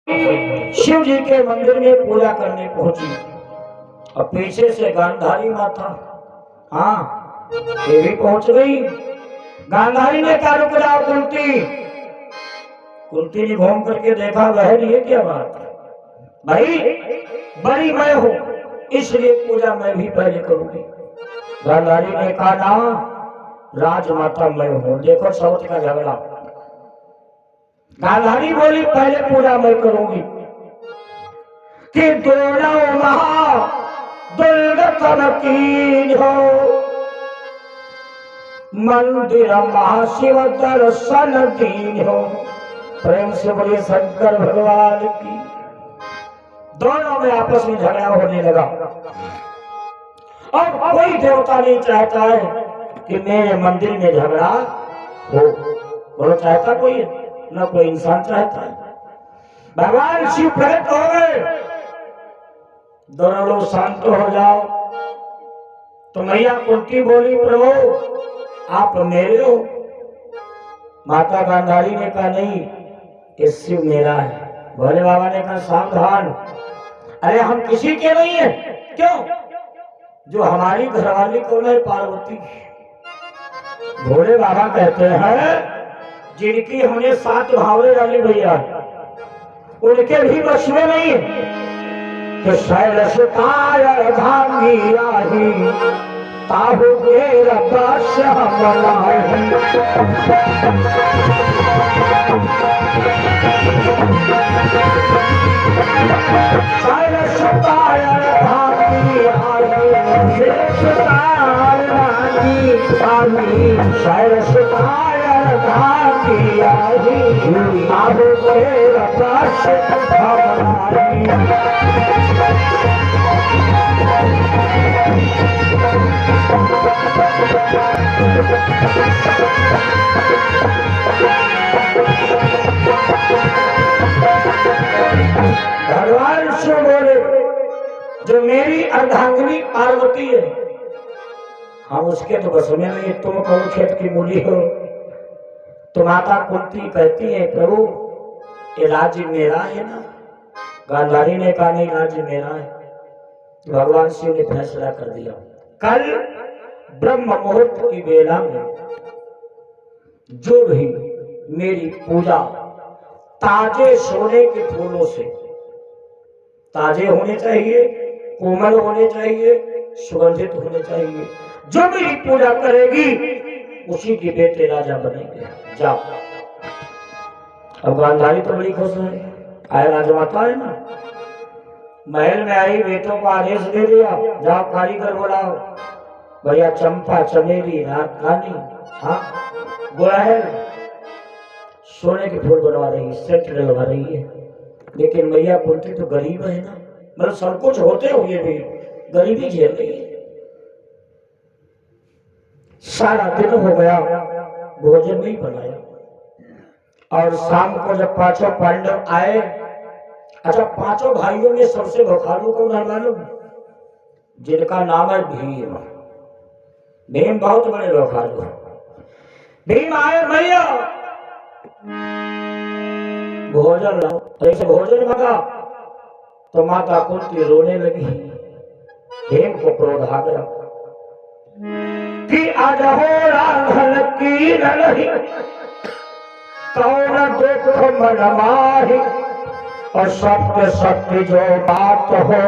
शिव जी के मंदिर में पूजा करने पहुंची और पीछे से गांधारी माता, हाँ, ये भी पहुंच गई। गांधारी ने कहा रुक जाओ कुंती। कुंती ने घूम करके देखा, वह नहीं है, क्या बात है भाई, बड़ी मैं हूं इसलिए पूजा मैं भी पहले करूंगी। गांधारी ने कहा ना, राजमाता मैं हूं, देखो सौत का झगड़ा। गांधारी बोली पहले पूजा मैं करूंगी कि दोनों महा दुर्गतम कीन हो, मंदिर महाशिव दर्शन दीन हो। प्रेम से बोलिए शंकर भगवान की। दोनों में आपस में झगड़ा होने लगा और कोई देवता नहीं चाहता है कि मेरे मंदिर में झगड़ा हो। बोलो चाहता कोई है? न कोई इंसान चाहता है। भगवान शिव प्रकट हो गए, दोनों लोग शांत हो जाओ। तो मैया कुंती बोली प्रभु आप मेरे हो। माता गांधारी ने कहा नहीं, ये शिव मेरा है। भोले बाबा ने कहा सावधान, अरे हम किसी के नहीं है। क्यों? जो हमारी घरवाली कौन है? पार्वती। भोले बाबा कहते हैं जिनकी हमने 7 भावरे डाली भैया, उनके भी वश में नहीं है। तो शैलसुताय अर्धांगी आही, ताहु मेरा दास हम नाही। शैलसुताय अर्धांगी आही, शैलसुताय अर्धांगी आही, शैलसुताय अर्धांगी आही, ताहु मेरा दास हम नाही। भगवान शिव बोले जो मेरी अर्धांगिनी पार्वती है, हम उसके तो बस में नहीं। तुम कौन खेत की मूली हो? तो माता कुंती कहती है प्रभु ये राज्य मेरा है ना। गांधारी ने कहा नहीं, राज्य मेरा है। तो भगवान शिव ने फैसला कर दिया, कल ब्रह्म मुहूर्त की बेला में जो भी मेरी पूजा ताजे सोने के फूलों से, ताजे होने चाहिए, कोमल होने चाहिए, सुगंधित होने चाहिए, जो मेरी पूजा करेगी उसी के बेटे राजा बनेंगे। जाओ। अब गांधारी तो बड़ी खुश है, आए राजमाता है ना, महल में आई, बेटों को आदेश दे दिया जाओ कारीगर बुलाओ, भैया चंपा चमेली रानी, हाँ गुड़हल सोने के फूल बनवा रही है, सेंट लगवा रही है। लेकिन मैया कुंती तो गरीब है ना, मतलब सब कुछ होते हुए भी गरीबी झेल रही है। सारा दिन हो गया, भोजन नहीं बनाया। और शाम को जब 5 पांडव आए, अच्छा 5 भाइयों में सबसे भुखारू कौन है मालूम? जिनका नाम है भीम। भीम बहुत बड़े भुखारू। भीम आए, मैया भोजन लाओ। ऐसे भोजन मांगा तो माता कुंती रोने लगी। भीम को क्रोध आ गया कि आज हो राघन की नहीं, कौन दुख मन माही, और सत्य सत्य जो बात हो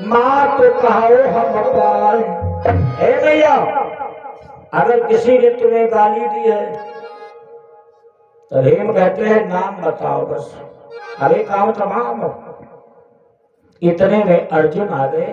मात कहो हम पाए। हे भैया अगर किसी ने तुम्हें गाली दी है तो भीम कहते हैं नाम बताओ बस, अरे काम तमाम। इतने में अर्जुन आ गए।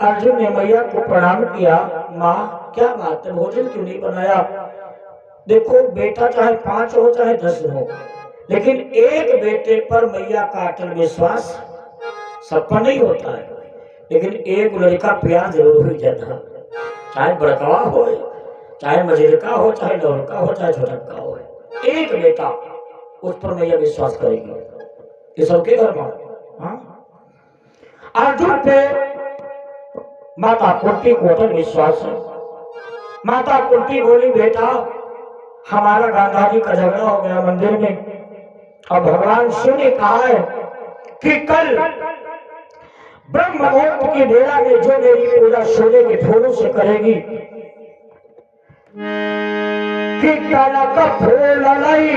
अर्जुन ने मैया को प्रणाम किया, माँ क्या बात है, भोजन क्यों नहीं बनाया? देखो बेटा चाहे 5 हो चाहे 10 हो, लेकिन एक बेटे पर मैया का अटल विश्वास सबका नहीं होता है। लेकिन एक लड़का प्यार जरूर हुई जाता, चाहे बड़कवा हो, चाहे मजेरका हो, चाहे लौरका हो, चाहे छोटका हो, एक बेटा उस पर मैया विश्वास करेगी। ये सबके घर में अर्जुन पे माता कुंती को अटल विश्वास है। माता कुंती बोली बेटा हमारा गांधारी का झगड़ा हो गया मंदिर में, और भगवान शिव ने कहा है कि कल ब्रह्म मुहूर्त की बेला में जो मेरी पूजा सोने के फूलों से करेगी कि कनक फूल लई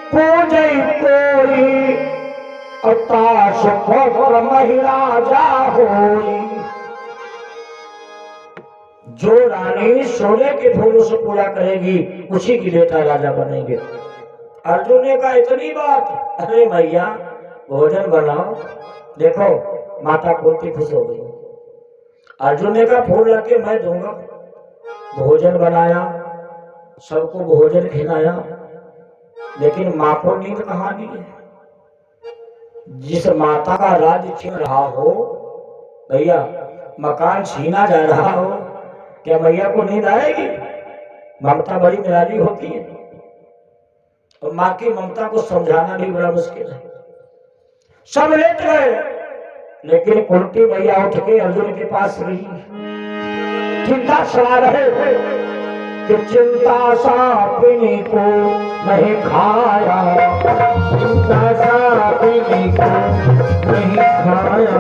पूजई कोई अताश पुत्र महिराजा होई। जो रानी सोने के फूलों से पूजा करेगी उसी की बेटा राजा बनेंगे। अर्जुन ने कहा इतनी बात, अरे भैया भोजन बनाओ। देखो माता कुंती खुश हो गई। अर्जुन ने कहा फूल लाके मैं दूंगा। भोजन बनाया, सबको भोजन खिलाया, लेकिन माँ को नींद कहाँ दी। जिस माता का राज्य छीन रहा हो, भैया मकान छीना जा रहा हो, क्या मैया को नींद आएगी? ममता बड़ी निराली होती है और माँ की ममता को समझाना भी बड़ा मुश्किल है। सब लेट गए, लेकिन कुंती मैया उठ के अर्जुन के पास गई। चिंता छा रहे थे कि चिंता सापिनी को नहीं खाया, चिंता सापिनी को नहीं खाया,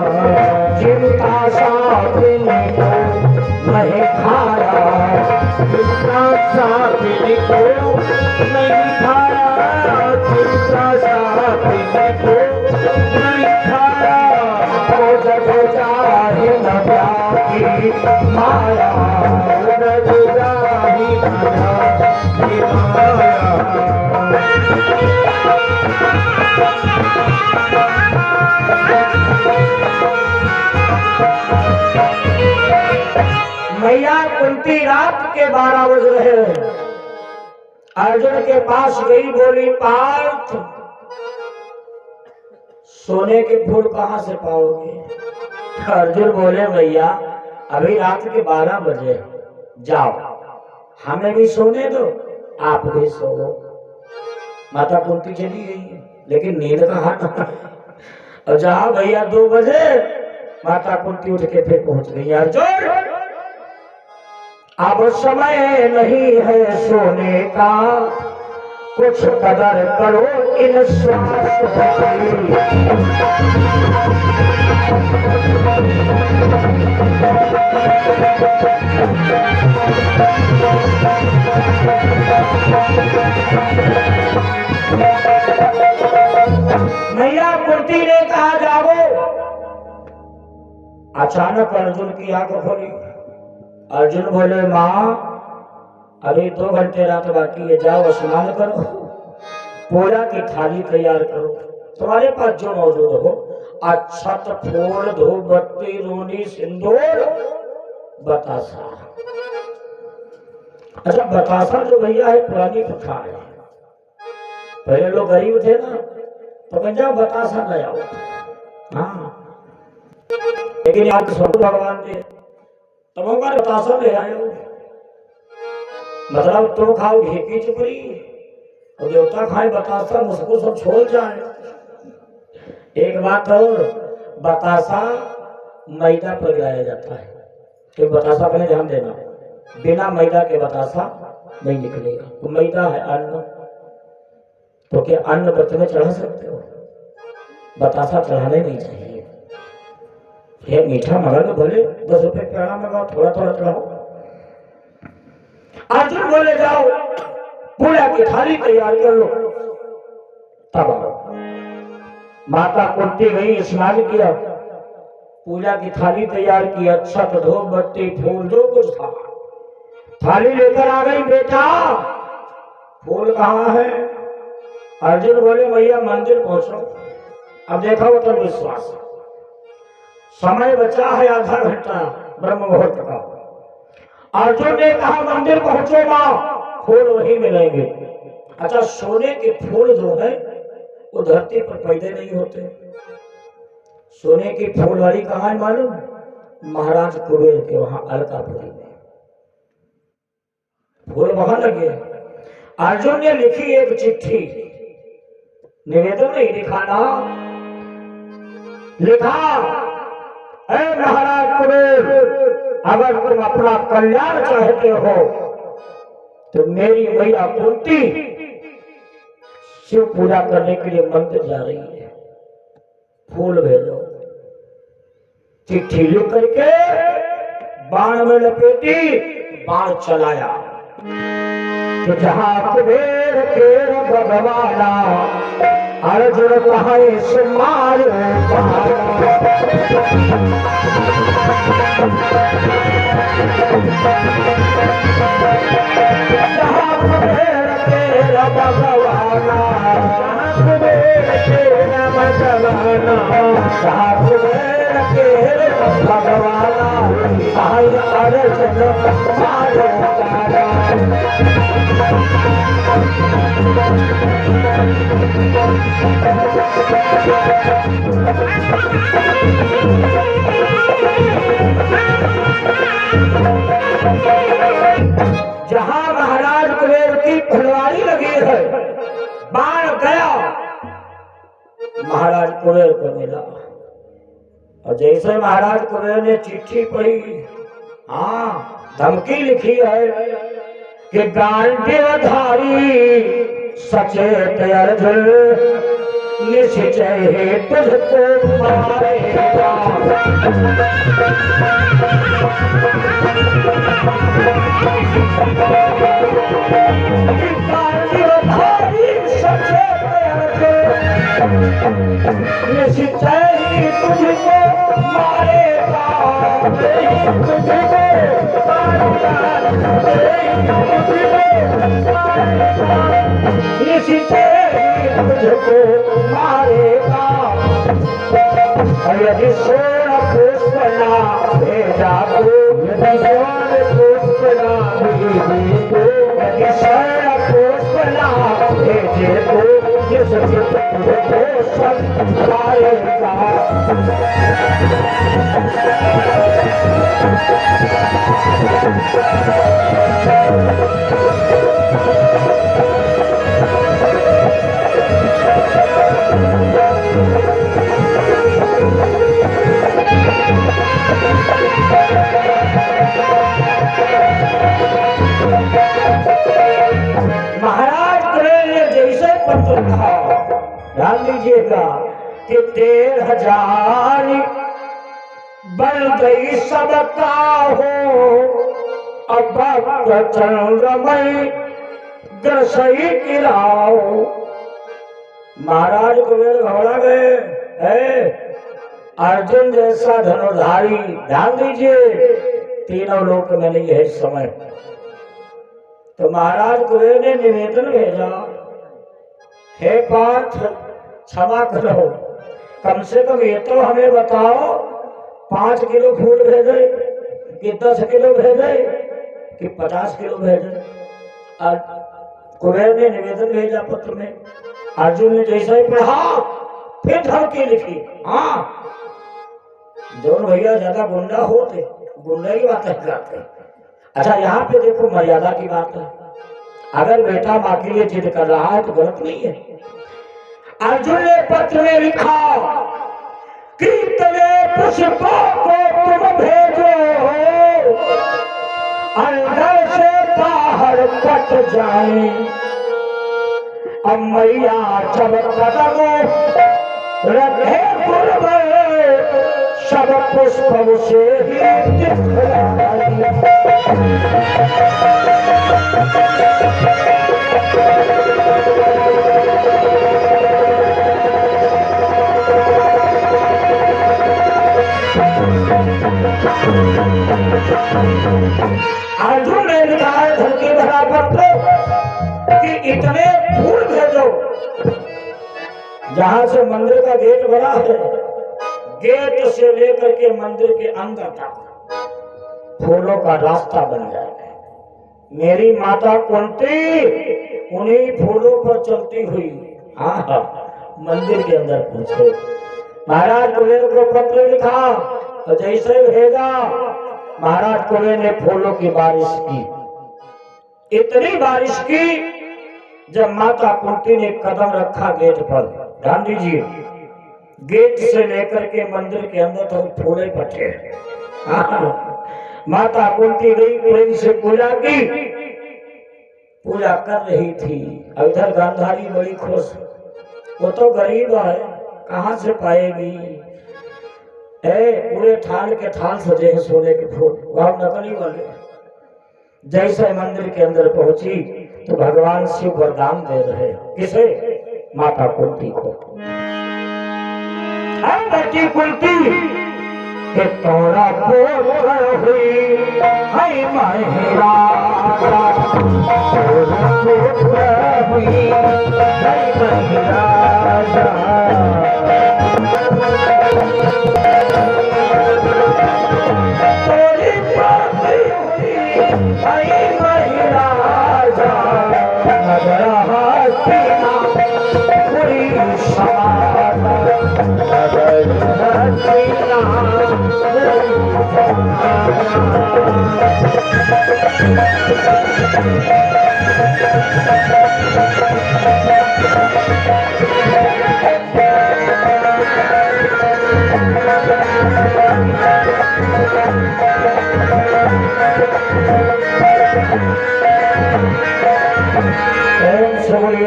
चिंता सापिनी को नहीं खाया, चिंता सापिनी को नहीं खाया, चिंता सापिनी को नहीं खाया। वो जग जाहि न व्यापी माया, वो जग जाहि न व्यापी माया। मैया कुंती रात के 12 बज रहे हैं, अर्जुन के पास गई, बोली पार्थ सोने के फूल कहाँ से पाओगे? अर्जुन बोले भैया अभी रात के 12 बजे, जाओ हमें भी सोने दो, आप भी सोओ। माता कुंती चली गई, लेकिन नींद कहाँ था। और जहाँ भैया 2 बजे माता कुंती उठ के फिर पहुंच गई। अर्जुन अब समय नहीं है सोने का, कुछ कदर करो इन श्वास की। मैया कुंती ने कहा जाओ। अचानक अर्जुन की आंख खोली। अर्जुन बोले माँ अभी 2 घंटे रात बाकी है, जाओ स्नान करो, पूजा की थाली तैयार करो, तुम्हारे पास जो मौजूद हो, अक्षत फूल धूप बत्ती रोनी सिंदूर बतासा। अच्छा बतासा जो भैया है पुरानी प्रथा है, पहले लोग गरीब थे ना तो कह जाओ बतासा ले आओ। हाँ लेकिन आज स्वरूप भगवान दे तब हमारे बतासा ले आए हो। मतलब तुम खाओ घी की चुपड़ी और देवता खाए बतासा, मुझको सब छोड़ जाए। एक बात और, बतासा मैदा पर गिराया जाता है, तो बतासा पहले ध्यान देना, बिना मैदा के बतासा नहीं निकलेगा। तो मैदा है अन्न, तो क्या अन्न व्रत में चढ़ा सकते हो? बतासा चढ़ाने नहीं चाहिए। ये मीठा मंगा लो, भले 10 रुपए पेड़ा मंगाओ, थोड़ा थोड़ा चढ़ाओ। अर्जुन बोले जाओ पूजा की थाली तैयार कर लो, तब आओ। माता कुंती गई, स्नान किया, पूजा की थाली तैयार की, अक्षत धूप बत्ती फूल जो कुछ था थाली लेकर आ गई। बेटा फूल कहाँ है? अर्जुन बोले भैया मंदिर पहुंचो। अब देखा वो तो विश्वास, समय बचा है आधा घंटा ब्रह्म मुहूर्त का। अर्जुन ने कहा मंदिर पहुंचो माँ, फूल वहीं मिलेंगे। अच्छा सोने के फूल जो है वो धरती पर पैदा नहीं होते। सोने की फूलवाड़ी कहाँ है मालूम? महाराज कुबेर के वहां अलकापुरी में फूल वहां लगे। अर्जुन ने लिखी एक चिट्ठी, निवेदन नहीं लिखा ना, लिखा ऐ महाराज कुबेर अगर तुम अपना कल्याण चाहते हो तो मेरी मैया कुंती शिव पूजा करने के लिए मंदिर जा रही है, फूल भेजो। चिट्ठी लिख करके बाण में लपेटी, बाण चलाया तो जहां कुबेर के भगवाना अर्जुन कहे से मारो जहां कुबेर के भगवाना, कुबेर के भगवाना, जहां कुबेर के भगवाना अर्जुन मारो जहां महाराज कुबेर की फुलवारी लगी है, बाण गया महाराज कुबेर को मिला। और जैसे महाराज कुबेर ने चिट्ठी पढ़ी, हाँ धमकी लिखी है कि गांडीवधारी सचेत अर्जुन निश्चय तुझको मारेगा। गांडीवधारी सचेत अर्जुन निश्चय तुझको मारेगा। तुझको मारेगा। यदि सोना पुष्प ना भेजा तो, यदि सोना पुष्प ना भेजे तो, यदि सोना पुष्प ना भेजे तो जिस तुझको सब मारेगा। महाराज कुबेर ने जैसे पत्र था, ध्यान दीजिएगा कि 13,000 बन गई सबका हो। अब चंद्रमय दर्शई गिराओ। महाराज कुबेर घबरा गए, अर्जुन जैसा धनुर्धारी, ध्यान दीजिए तीनों लोक में नहीं है इस समय। तो महाराज कुबेर ने निवेदन भेजा, हे पार्थ क्षमा करो, कम से कम ये तो हमें बताओ 5 किलो फूल भेजे कि 10 किलो भेजे कि 50 किलो भेजे। कुबेर ने निवेदन भेजा पत्र में, अर्जुन ने जैसा ही पढ़ा फिर धमकी लिखी। हाँ दोनों भैया ज्यादा गुंडा होते, गुंडा की बात करते। अच्छा यहाँ पे देखो मर्यादा की बात है, अगर बेटा माँ के लिए जिद कर रहा है तो गलत नहीं है। अर्जुन ने पत्र में लिखा कि तले पुष्पों को तुम भेजो, अंदर से बाहर कट जाए। अब मैया जब कदम रखे पूर्व सब पुष्प से ही अर्जुन ने लिखा है धमकी भरा पत्र कि इतने फूल भेजो। जहां से मंदिर का गेट बना है, गेट से लेकर के मंदिर के अंदर तक फूलों का रास्ता बन जाए। मेरी माता कुंती उन्हीं फूलों पर चलती हुई मंदिर के अंदर पहुंचे। महाराज कुबेर को पत्र लिखा तो जैसे भेजा, महाराज कुबेर ने फूलों की बारिश की। इतनी बारिश की जब माता कुंती ने कदम रखा गेट पर, ध्यान दीजिए गेट से लेकर के मंदिर के अंदर तो फूले पटे। माता कुंती गई, प्रेम से पूजा की, पूजा कर रही थी। इधर गांधारी बड़ी खुश, वो तो गरीब है, कहाँ से पाएगी? पूरे थाल के थाल सजे हैं सोने के फूल, वह नकली वाले। जैसे मंदिर के अंदर पहुंची तो भगवान शिव वरदान दे रहे, किसे? माता कुंती को। बेटी कुंती के तोड़ा पोर हुई है महिला, हुई है महिला।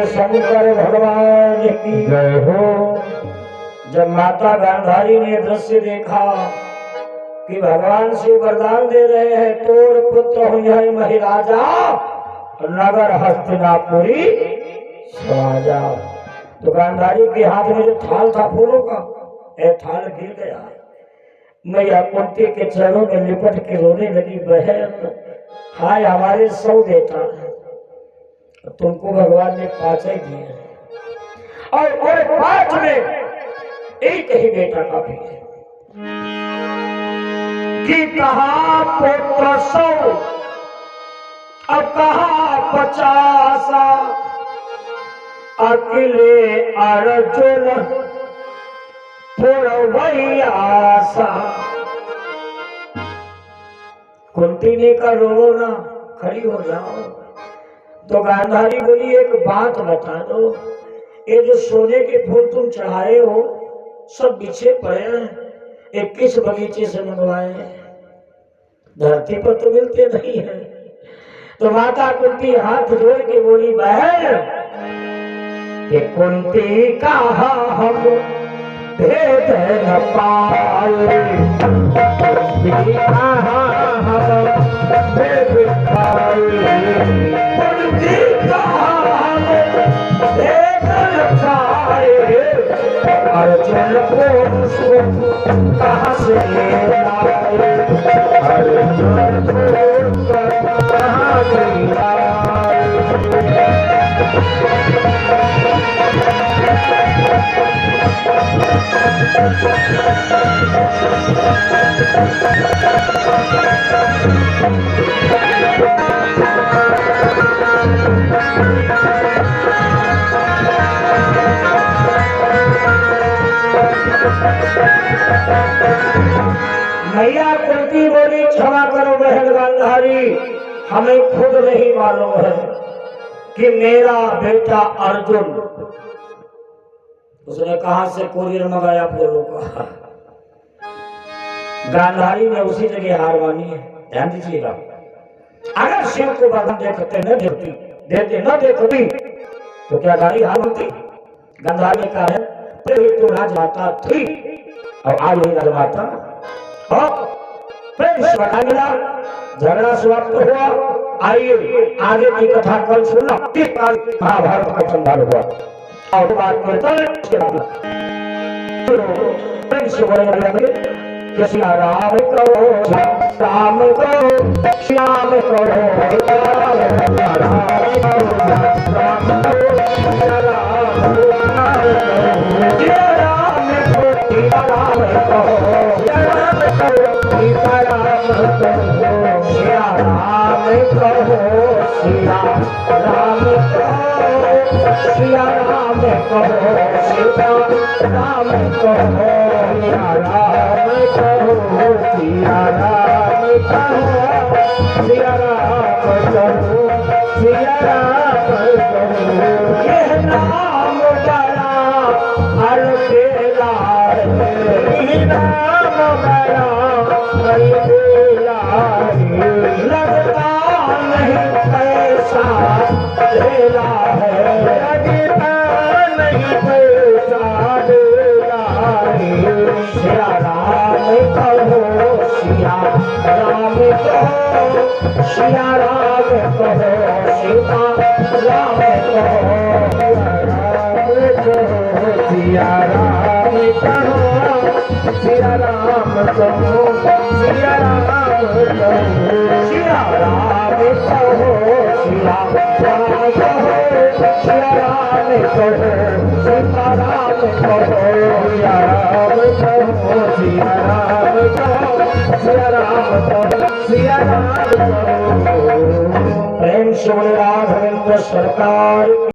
शंकर भगवान की जय हो। जब माता गांधारी ने दृश्य देखा कि भगवान शिव वरदान दे रहे हैं, तोर पुत्र हुई है महिराजा, नगर हस्तिनापुरी समाजा, तो गांधारी के हाथ में जो थाल था फूलों का, थाल गिर गया। मैया कुंती के चरणों में लिपट के रोने लगी, बहन हाय हमारे 100 बेटा है, तुमको भगवान ने 5 ही दिए और 5 में एक ही बेटा काफी है। कि कहा पुत्र 100 अब कहा 50, अकेले अर्जुन पुरवई आशा। कुंती ने कहा रो ना, खड़ी हो जाओ। तो गांधारी बोली एक बात बता दो, ये जो सोने के फूल तुम चढ़ाए हो सब बिछे पड़े हैं, ये किस बगीचे से मंगवाए हैं? धरती पर तो मिलते नहीं है। तो माता कुंती हाथ जोड़ के बोली, बहन कि कुंती कहा हम भेद न पाए, कुंती कहा हम भेद पाए, कुंती कहा हम भेद न पाए, अर्जुन को कहाँ से लाए, अर्जुन को कहाँ से लाए। मैया कुंती बोली, क्षमा करो बहन गांधारी, हमें खुद नहीं मालूम है कि मेरा बेटा अर्जुन, उसने कहां से कुरियर मंगाया फूलों का। गांधारी ने उसी जगह हार मानी है। ध्यान दीजिएगा, अगर शिव को वरदान देखते न देखती, देते न देखती तो क्या गाड़ी हार मानती? गांधारी ने कहा है तो राजमाता थी और आज ही राजमाता, मिला, झगड़ा समाप्त हुआ। आइए आगे की कथा कल सुनना, महाभारत का संहार हुआ और बात करता है। श्या राम करो राम करो श्याम करो श्री राम कहो सीता राम कहो राम कहो सिया राम कहो सिया राम कहो सिया राम कहो। यह नाम बड़ा अलबेला है, नाम बड़ा अलबेला है, लगता नहीं पैसा तेरा है, लगता नहीं पैसा कहो सिया राम कहो सिया राम कहो सीता राम कहो सिया राम कहो सिया राम कहो सिया राम कहो सिया राम कहो सिया राम कहो सिया राम कहो सीता राम कहो सिया राम कहो सिया राम कहो सिया राम कहो सिया राम कहो। प्रेम से बोले राघवेंद्र सरकार